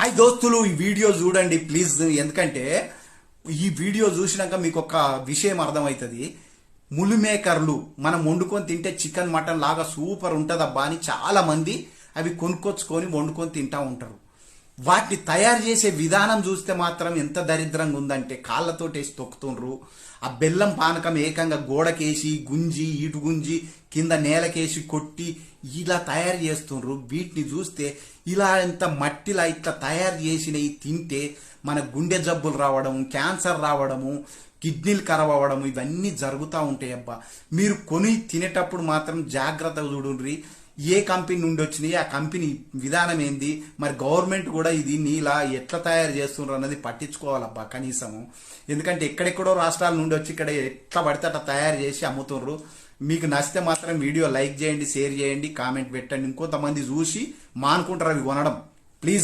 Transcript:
Hi దోస్తులు, ఈ video చూడండి ప్లీజ్. ఎందుకంటే ఈ వీడియో చూసినాక మీకు ఒక విషయం అర్థమవుతుంది. ములు మేకర్లు మనం వండుకొని తింటే చికెన్ మటన్ లాగా సూపర్ ఉంటుందబ్బా అని చాలా మంది అవి కొనుక్కొచ్చుకొని వండుకొని తింటా ఉంటారు. వాటిని తయారు చేసే విధానం చూస్తే మాత్రం ఎంత దరిద్రంగా ఉందంటే కాళ్ళతో వేసి తొక్కుతుండ్రు. ఆ బెల్లం పానకం ఏకంగా గోడకేసి గుంజి ఇటు గుంజి కింద నేలకేసి కొట్టి ఇలా తయారు చేస్తుండ్రు. వీటిని చూస్తే ఇలా ఎంత మట్టిలా ఇట్లా తయారు చేసినవి తింటే మన గుండె జబ్బులు రావడం, క్యాన్సర్ రావడము, కిడ్నీలు ఖరాబ్ అవ్వడము ఇవన్నీ జరుగుతూ ఉంటాయి అబ్బా. మీరు కొని తినేటప్పుడు మాత్రం జాగ్రత్తగా చూడండి. ఏ కంపెనీ నుండి వచ్చినాయి, ఆ కంపెనీ విధానం ఏంది, మరి గవర్నమెంట్ కూడా ఇది నీలా ఎట్లా తయారు చేస్తున్నారు అన్నది పట్టించుకోవాలబ్బా కనీసము. ఎందుకంటే ఎక్కడెక్కడో రాష్ట్రాల నుండి వచ్చి ఇక్కడ ఎట్లా పడితే అట్లా తయారు చేసి అమ్ముతున్నారు. మీకు నచ్చితే మాత్రం వీడియో లైక్ చేయండి, షేర్ చేయండి, కామెంట్ పెట్టండి. ఇంకొంతమంది చూసి మానుకుంటారు అవి కొనడం. ప్లీజ్.